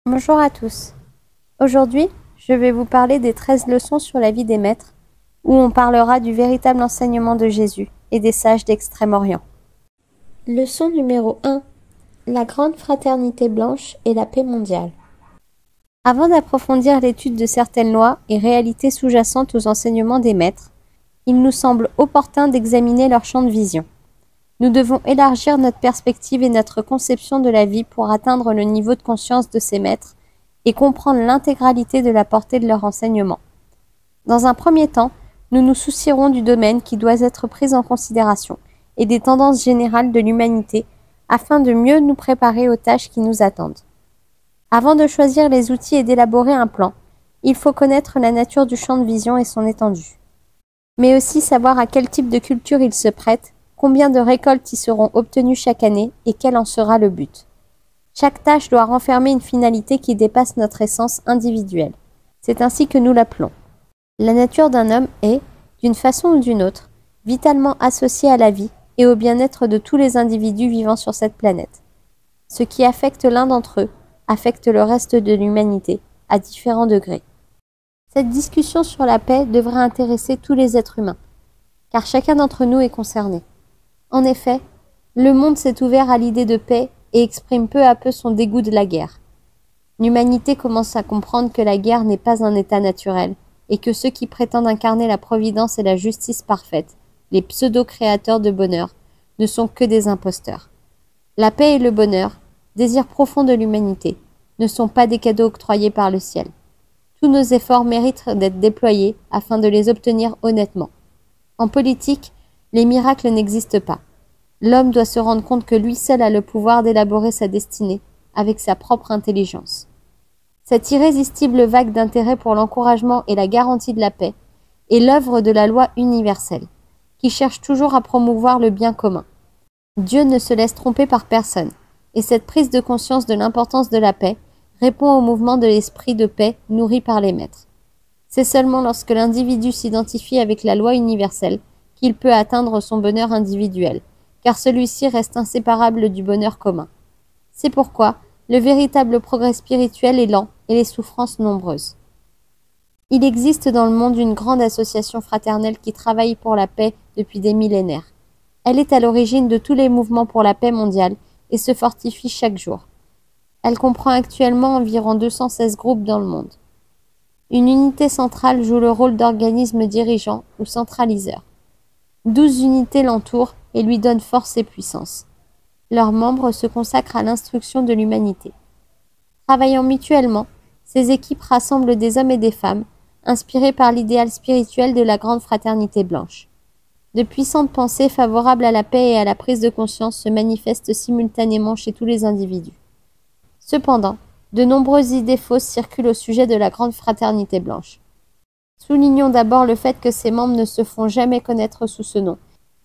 Bonjour à tous. Aujourd'hui, je vais vous parler des 13 leçons sur la vie des maîtres, où on parlera du véritable enseignement de Jésus et des sages d'Extrême-Orient. Leçon numéro 1. La grande fraternité blanche et la paix mondiale. Avant d'approfondir l'étude de certaines lois et réalités sous-jacentes aux enseignements des maîtres, il nous semble opportun d'examiner leur champ de vision. Nous devons élargir notre perspective et notre conception de la vie pour atteindre le niveau de conscience de ces maîtres et comprendre l'intégralité de la portée de leur enseignement. Dans un premier temps, nous nous soucierons du domaine qui doit être pris en considération et des tendances générales de l'humanité afin de mieux nous préparer aux tâches qui nous attendent. Avant de choisir les outils et d'élaborer un plan, il faut connaître la nature du champ de vision et son étendue, mais aussi savoir à quel type de culture il se prête, combien de récoltes y seront obtenues chaque année et quel en sera le but. Chaque tâche doit renfermer une finalité qui dépasse notre essence individuelle. C'est ainsi que nous l'appelons. La nature d'un homme est, d'une façon ou d'une autre, vitalement associée à la vie et au bien-être de tous les individus vivant sur cette planète. Ce qui affecte l'un d'entre eux affecte le reste de l'humanité, à différents degrés. Cette discussion sur la paix devrait intéresser tous les êtres humains, car chacun d'entre nous est concerné. En effet, le monde s'est ouvert à l'idée de paix et exprime peu à peu son dégoût de la guerre. L'humanité commence à comprendre que la guerre n'est pas un état naturel et que ceux qui prétendent incarner la providence et la justice parfaite, les pseudo-créateurs de bonheur, ne sont que des imposteurs. La paix et le bonheur, désir profond de l'humanité, ne sont pas des cadeaux octroyés par le ciel. Tous nos efforts méritent d'être déployés afin de les obtenir honnêtement. En politique, les miracles n'existent pas. L'homme doit se rendre compte que lui seul a le pouvoir d'élaborer sa destinée avec sa propre intelligence. Cette irrésistible vague d'intérêt pour l'encouragement et la garantie de la paix est l'œuvre de la loi universelle, qui cherche toujours à promouvoir le bien commun. Dieu ne se laisse tromper par personne, et cette prise de conscience de l'importance de la paix répond au mouvement de l'esprit de paix nourri par les maîtres. C'est seulement lorsque l'individu s'identifie avec la loi universelle qu'il peut atteindre son bonheur individuel, car celui-ci reste inséparable du bonheur commun. C'est pourquoi le véritable progrès spirituel est lent et les souffrances nombreuses. Il existe dans le monde une grande association fraternelle qui travaille pour la paix depuis des millénaires. Elle est à l'origine de tous les mouvements pour la paix mondiale et se fortifie chaque jour. Elle comprend actuellement environ 216 groupes dans le monde. Une unité centrale joue le rôle d'organisme dirigeant ou centraliseur. 12 unités l'entourent et lui donnent force et puissance. Leurs membres se consacrent à l'instruction de l'humanité. Travaillant mutuellement, ces équipes rassemblent des hommes et des femmes, inspirés par l'idéal spirituel de la grande fraternité blanche. De puissantes pensées favorables à la paix et à la prise de conscience se manifestent simultanément chez tous les individus. Cependant, de nombreuses idées fausses circulent au sujet de la grande fraternité blanche. Soulignons d'abord le fait que ses membres ne se font jamais connaître sous ce nom,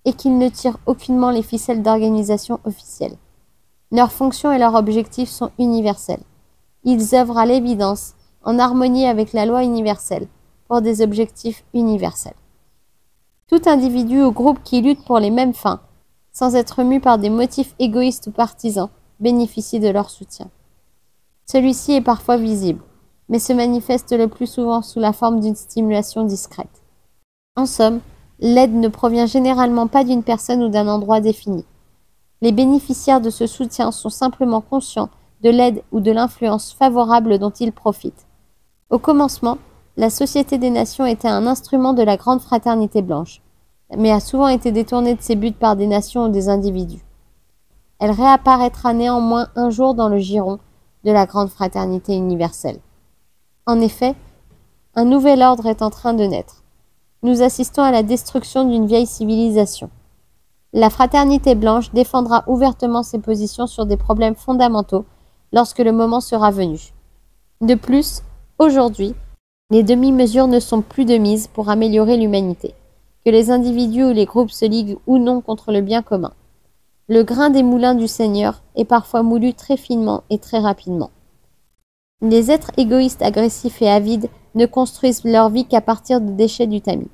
et qu'ils ne tirent aucunement les ficelles d'organisation officielle. Leurs fonctions et leurs objectifs sont universels. Ils œuvrent à l'évidence, en harmonie avec la loi universelle, pour des objectifs universels. Tout individu ou groupe qui lutte pour les mêmes fins, sans être mu par des motifs égoïstes ou partisans, bénéficie de leur soutien. Celui-ci est parfois visible, mais se manifeste le plus souvent sous la forme d'une stimulation discrète. En somme, l'aide ne provient généralement pas d'une personne ou d'un endroit défini. Les bénéficiaires de ce soutien sont simplement conscients de l'aide ou de l'influence favorable dont ils profitent. Au commencement, la Société des Nations était un instrument de la grande fraternité blanche, mais a souvent été détournée de ses buts par des nations ou des individus. Elle réapparaîtra néanmoins un jour dans le giron de la grande fraternité universelle. En effet, un nouvel ordre est en train de naître. Nous assistons à la destruction d'une vieille civilisation. La fraternité blanche défendra ouvertement ses positions sur des problèmes fondamentaux lorsque le moment sera venu. De plus, aujourd'hui, les demi-mesures ne sont plus de mise pour améliorer l'humanité, que les individus ou les groupes se liguent ou non contre le bien commun. Le grain des moulins du Seigneur est parfois moulu très finement et très rapidement. Les êtres égoïstes, agressifs et avides ne construisent leur vie qu'à partir de déchets du tamis.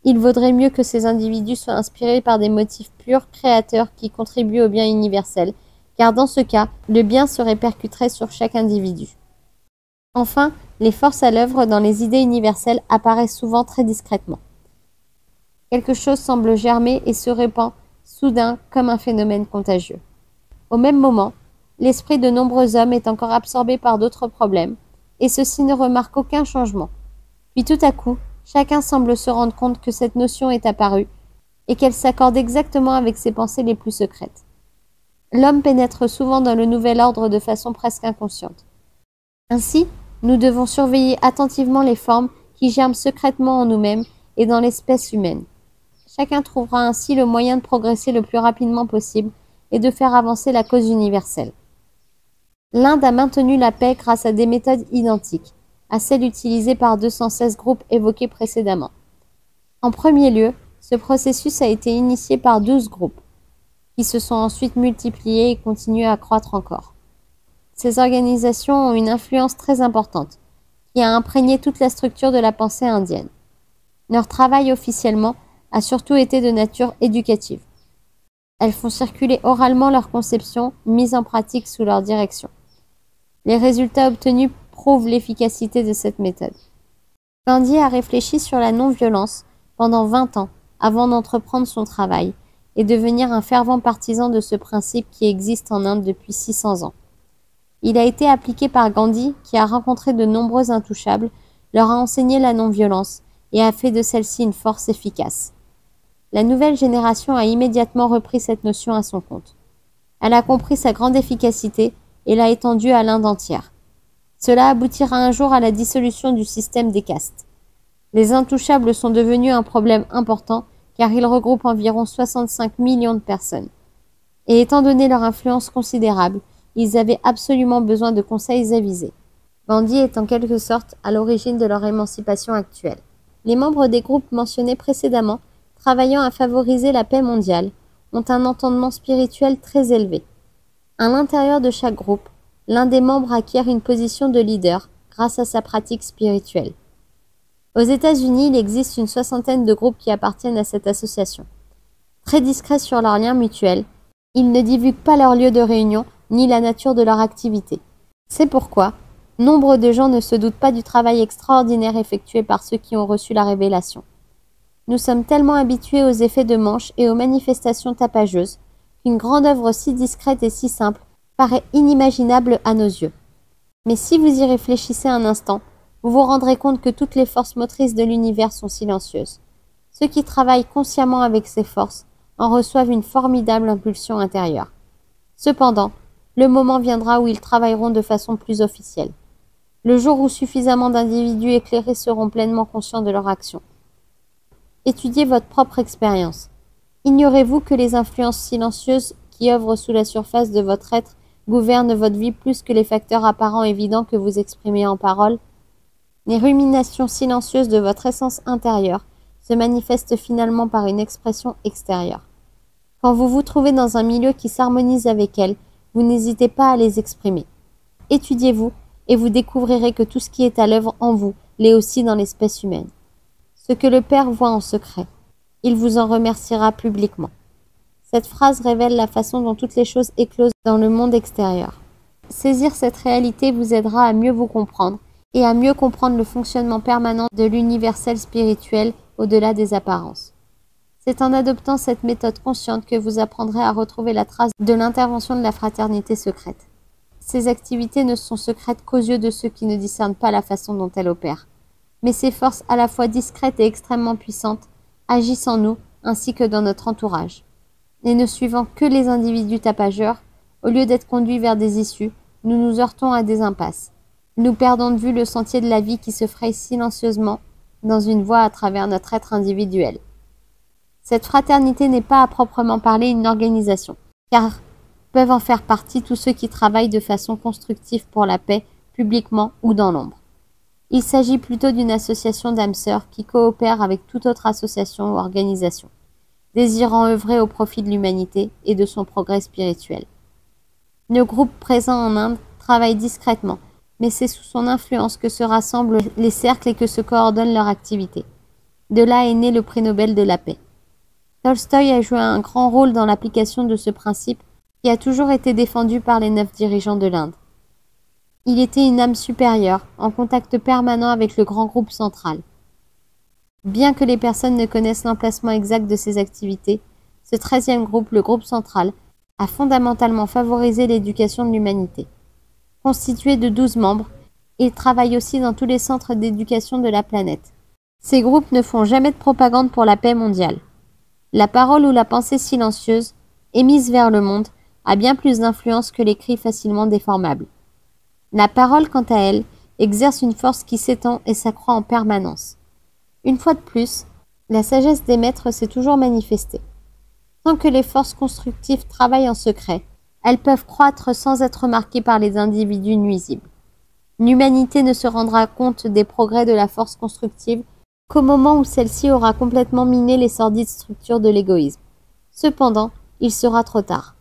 Il vaudrait mieux que ces individus soient inspirés par des motifs purs, créateurs, qui contribuent au bien universel, car dans ce cas, le bien se répercuterait sur chaque individu. Enfin, les forces à l'œuvre dans les idées universelles apparaissent souvent très discrètement. Quelque chose semble germer et se répand soudain comme un phénomène contagieux. Au même moment, l'esprit de nombreux hommes est encore absorbé par d'autres problèmes, et ceux-ci ne remarquent aucun changement. Puis tout à coup, chacun semble se rendre compte que cette notion est apparue, et qu'elle s'accorde exactement avec ses pensées les plus secrètes. L'homme pénètre souvent dans le nouvel ordre de façon presque inconsciente. Ainsi, nous devons surveiller attentivement les formes qui germent secrètement en nous-mêmes et dans l'espèce humaine. Chacun trouvera ainsi le moyen de progresser le plus rapidement possible et de faire avancer la cause universelle. L'Inde a maintenu la paix grâce à des méthodes identiques à celles utilisées par 216 groupes évoqués précédemment. En premier lieu, ce processus a été initié par 12 groupes, qui se sont ensuite multipliés et continuent à croître encore. Ces organisations ont une influence très importante, qui a imprégné toute la structure de la pensée indienne. Leur travail officiellement a surtout été de nature éducative. Elles font circuler oralement leurs conceptions mises en pratique sous leur direction. Les résultats obtenus prouvent l'efficacité de cette méthode. Gandhi a réfléchi sur la non-violence pendant 20 ans avant d'entreprendre son travail et devenir un fervent partisan de ce principe qui existe en Inde depuis 600 ans. Il a été appliqué par Gandhi, qui a rencontré de nombreux intouchables, leur a enseigné la non-violence et a fait de celle-ci une force efficace. La nouvelle génération a immédiatement repris cette notion à son compte. Elle a compris sa grande efficacité et l'a étendue à l'Inde entière. Cela aboutira un jour à la dissolution du système des castes. Les intouchables sont devenus un problème important car ils regroupent environ 65 millions de personnes. Et étant donné leur influence considérable, ils avaient absolument besoin de conseils avisés. Gandhi est en quelque sorte à l'origine de leur émancipation actuelle. Les membres des groupes mentionnés précédemment, travaillant à favoriser la paix mondiale, ont un entendement spirituel très élevé. À l'intérieur de chaque groupe, l'un des membres acquiert une position de leader grâce à sa pratique spirituelle. Aux États-Unis, il existe une 60aine de groupes qui appartiennent à cette association. Très discrets sur leurs liens mutuels, ils ne divulguent pas leur lieu de réunion ni la nature de leur activité. C'est pourquoi nombre de gens ne se doutent pas du travail extraordinaire effectué par ceux qui ont reçu la révélation. Nous sommes tellement habitués aux effets de manche et aux manifestations tapageuses qu'une grande œuvre si discrète et si simple paraît inimaginable à nos yeux. Mais si vous y réfléchissez un instant, vous vous rendrez compte que toutes les forces motrices de l'univers sont silencieuses. Ceux qui travaillent consciemment avec ces forces en reçoivent une formidable impulsion intérieure. Cependant, le moment viendra où ils travailleront de façon plus officielle. Le jour où suffisamment d'individus éclairés seront pleinement conscients de leur action. Étudiez votre propre expérience. Ignorez-vous que les influences silencieuses qui œuvrent sous la surface de votre être gouvernent votre vie plus que les facteurs apparents évidents que vous exprimez en parole? Les ruminations silencieuses de votre essence intérieure se manifestent finalement par une expression extérieure. Quand vous vous trouvez dans un milieu qui s'harmonise avec elles, vous n'hésitez pas à les exprimer. Étudiez-vous et vous découvrirez que tout ce qui est à l'œuvre en vous l'est aussi dans l'espèce humaine. Ce que le Père voit en secret, il vous en remerciera publiquement. Cette phrase révèle la façon dont toutes les choses éclosent dans le monde extérieur. Saisir cette réalité vous aidera à mieux vous comprendre et à mieux comprendre le fonctionnement permanent de l'universel spirituel au-delà des apparences. C'est en adoptant cette méthode consciente que vous apprendrez à retrouver la trace de l'intervention de la fraternité secrète. Ces activités ne sont secrètes qu'aux yeux de ceux qui ne discernent pas la façon dont elles opèrent. Mais ces forces à la fois discrètes et extrêmement puissantes agissent en nous ainsi que dans notre entourage. Et ne suivant que les individus tapageurs, au lieu d'être conduits vers des issues, nous nous heurtons à des impasses. Nous perdons de vue le sentier de la vie qui se fraye silencieusement dans une voie à travers notre être individuel. Cette fraternité n'est pas à proprement parler une organisation, car peuvent en faire partie tous ceux qui travaillent de façon constructive pour la paix, publiquement ou dans l'ombre. Il s'agit plutôt d'une association d'âmes sœurs qui coopère avec toute autre association ou organisation, désirant œuvrer au profit de l'humanité et de son progrès spirituel. Nos groupes présents en Inde travaillent discrètement, mais c'est sous son influence que se rassemblent les cercles et que se coordonnent leurs activités. De là est né le prix Nobel de la paix. Tolstoï a joué un grand rôle dans l'application de ce principe qui a toujours été défendu par les 9 dirigeants de l'Inde. Il était une âme supérieure, en contact permanent avec le grand groupe central. Bien que les personnes ne connaissent l'emplacement exact de ses activités, ce 13e groupe, le groupe central, a fondamentalement favorisé l'éducation de l'humanité. Constitué de 12 membres, il travaille aussi dans tous les centres d'éducation de la planète. Ces groupes ne font jamais de propagande pour la paix mondiale. La parole ou la pensée silencieuse, émise vers le monde, a bien plus d'influence que les cris facilement déformables. La parole, quant à elle, exerce une force qui s'étend et s'accroît en permanence. Une fois de plus, la sagesse des maîtres s'est toujours manifestée. Tant que les forces constructives travaillent en secret, elles peuvent croître sans être marquées par les individus nuisibles. L'humanité ne se rendra compte des progrès de la force constructive qu'au moment où celle-ci aura complètement miné les sordides structures de l'égoïsme. Cependant, il sera trop tard.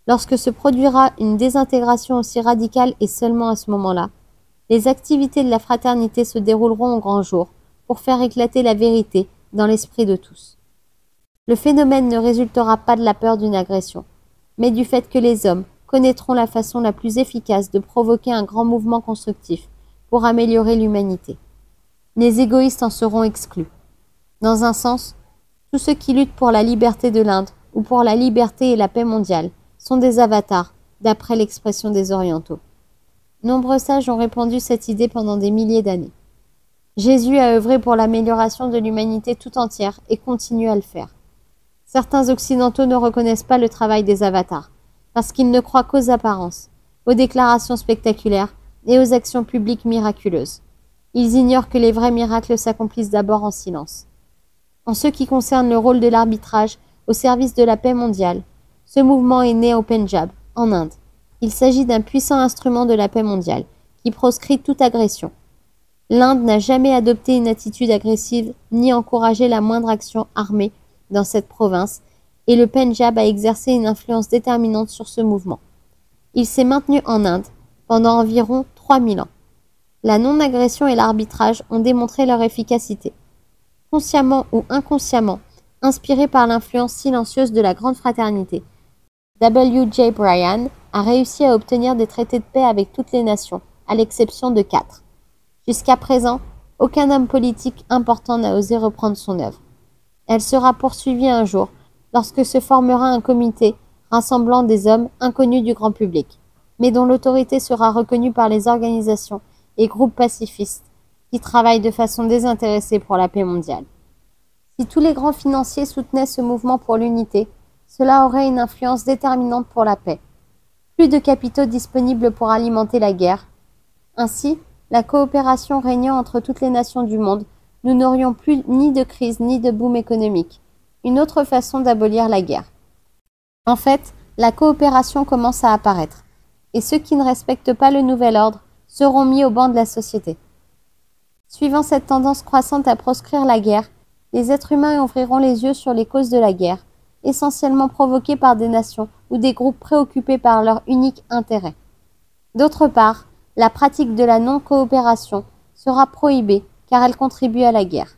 Lorsque se produira une désintégration aussi radicale et seulement à ce moment-là, les activités de la fraternité se dérouleront au grand jour pour faire éclater la vérité dans l'esprit de tous. Le phénomène ne résultera pas de la peur d'une agression, mais du fait que les hommes connaîtront la façon la plus efficace de provoquer un grand mouvement constructif pour améliorer l'humanité. Les égoïstes en seront exclus. Dans un sens, tous ceux qui luttent pour la liberté de l'Inde ou pour la liberté et la paix mondiale sont des avatars, d'après l'expression des Orientaux. Nombreux sages ont répandu cette idée pendant des milliers d'années. Jésus a œuvré pour l'amélioration de l'humanité tout entière et continue à le faire. Certains occidentaux ne reconnaissent pas le travail des avatars, parce qu'ils ne croient qu'aux apparences, aux déclarations spectaculaires et aux actions publiques miraculeuses. Ils ignorent que les vrais miracles s'accomplissent d'abord en silence. En ce qui concerne le rôle de l'arbitrage au service de la paix mondiale, ce mouvement est né au Pendjab, en Inde. Il s'agit d'un puissant instrument de la paix mondiale, qui proscrit toute agression. L'Inde n'a jamais adopté une attitude agressive ni encouragé la moindre action armée dans cette province, et le Pendjab a exercé une influence déterminante sur ce mouvement. Il s'est maintenu en Inde pendant environ 3000 ans. La non-agression et l'arbitrage ont démontré leur efficacité. Consciemment ou inconsciemment, inspiré par l'influence silencieuse de la Grande Fraternité, W.J. Bryan a réussi à obtenir des traités de paix avec toutes les nations, à l'exception de 4. Jusqu'à présent, aucun homme politique important n'a osé reprendre son œuvre. Elle sera poursuivie un jour, lorsque se formera un comité rassemblant des hommes inconnus du grand public, mais dont l'autorité sera reconnue par les organisations et groupes pacifistes qui travaillent de façon désintéressée pour la paix mondiale. Si tous les grands financiers soutenaient ce mouvement pour l'unité, cela aurait une influence déterminante pour la paix. Plus de capitaux disponibles pour alimenter la guerre. Ainsi, la coopération régnant entre toutes les nations du monde, nous n'aurions plus ni de crise ni de boom économique. Une autre façon d'abolir la guerre. En fait, la coopération commence à apparaître, et ceux qui ne respectent pas le nouvel ordre seront mis au banc de la société. Suivant cette tendance croissante à proscrire la guerre, les êtres humains ouvriront les yeux sur les causes de la guerre, essentiellement provoquées par des nations ou des groupes préoccupés par leur unique intérêt. D'autre part, la pratique de la non-coopération sera prohibée car elle contribue à la guerre.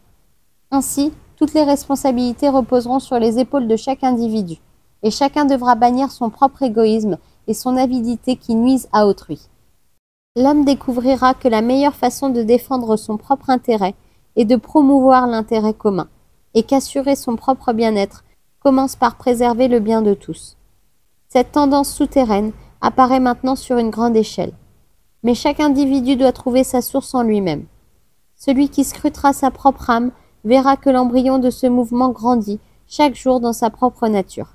Ainsi, toutes les responsabilités reposeront sur les épaules de chaque individu, et chacun devra bannir son propre égoïsme et son avidité qui nuisent à autrui. L'homme découvrira que la meilleure façon de défendre son propre intérêt est de promouvoir l'intérêt commun, et qu'assurer son propre bien-être commence par préserver le bien de tous. Cette tendance souterraine apparaît maintenant sur une grande échelle. Mais chaque individu doit trouver sa source en lui-même. Celui qui scrutera sa propre âme verra que l'embryon de ce mouvement grandit chaque jour dans sa propre nature.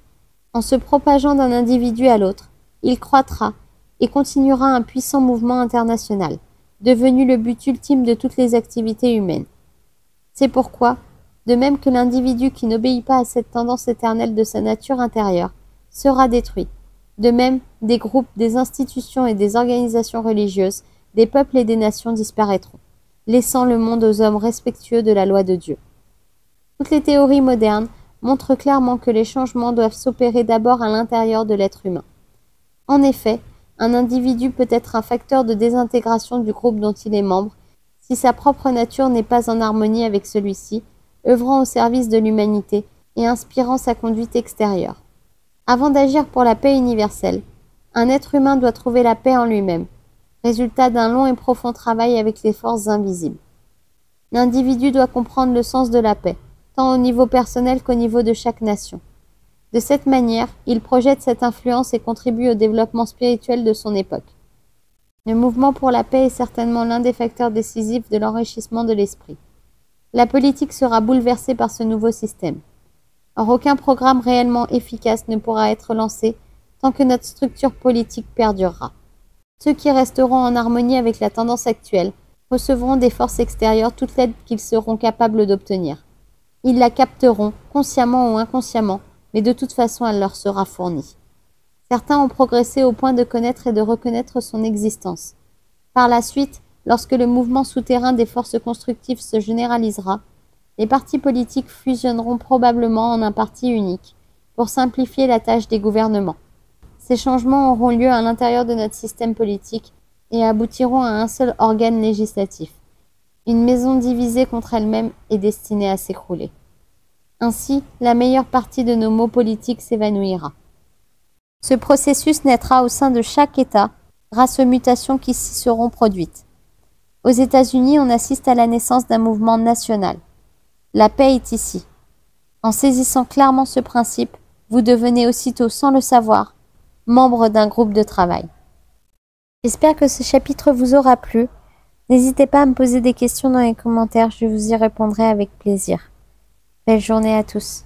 En se propageant d'un individu à l'autre, il croîtra et continuera un puissant mouvement international, devenu le but ultime de toutes les activités humaines. C'est pourquoi, de même que l'individu qui n'obéit pas à cette tendance éternelle de sa nature intérieure sera détruit, de même des groupes, des institutions et des organisations religieuses, des peuples et des nations disparaîtront, laissant le monde aux hommes respectueux de la loi de Dieu. Toutes les théories modernes montrent clairement que les changements doivent s'opérer d'abord à l'intérieur de l'être humain. En effet, un individu peut être un facteur de désintégration du groupe dont il est membre si sa propre nature n'est pas en harmonie avec celui-ci, œuvrant au service de l'humanité et inspirant sa conduite extérieure. Avant d'agir pour la paix universelle, un être humain doit trouver la paix en lui-même. résultat d'un long et profond travail avec les forces invisibles. L'individu doit comprendre le sens de la paix, tant au niveau personnel qu'au niveau de chaque nation. De cette manière, il projette cette influence et contribue au développement spirituel de son époque. Le mouvement pour la paix est certainement l'un des facteurs décisifs de l'enrichissement de l'esprit. La politique sera bouleversée par ce nouveau système. Or, aucun programme réellement efficace ne pourra être lancé tant que notre structure politique perdurera. Ceux qui resteront en harmonie avec la tendance actuelle recevront des forces extérieures toute l'aide qu'ils seront capables d'obtenir. Ils la capteront, consciemment ou inconsciemment, mais de toute façon elle leur sera fournie. Certains ont progressé au point de connaître et de reconnaître son existence. Par la suite, lorsque le mouvement souterrain des forces constructives se généralisera, les partis politiques fusionneront probablement en un parti unique, pour simplifier la tâche des gouvernements. Ces changements auront lieu à l'intérieur de notre système politique et aboutiront à un seul organe législatif. Une maison divisée contre elle-même est destinée à s'écrouler. Ainsi, la meilleure partie de nos maux politiques s'évanouira. Ce processus naîtra au sein de chaque État grâce aux mutations qui s'y seront produites. Aux États-Unis, on assiste à la naissance d'un mouvement national. La paix est ici. En saisissant clairement ce principe, vous devenez aussitôt, sans le savoir, membre d'un groupe de travail. J'espère que ce chapitre vous aura plu. N'hésitez pas à me poser des questions dans les commentaires, je vous y répondrai avec plaisir. Belle journée à tous.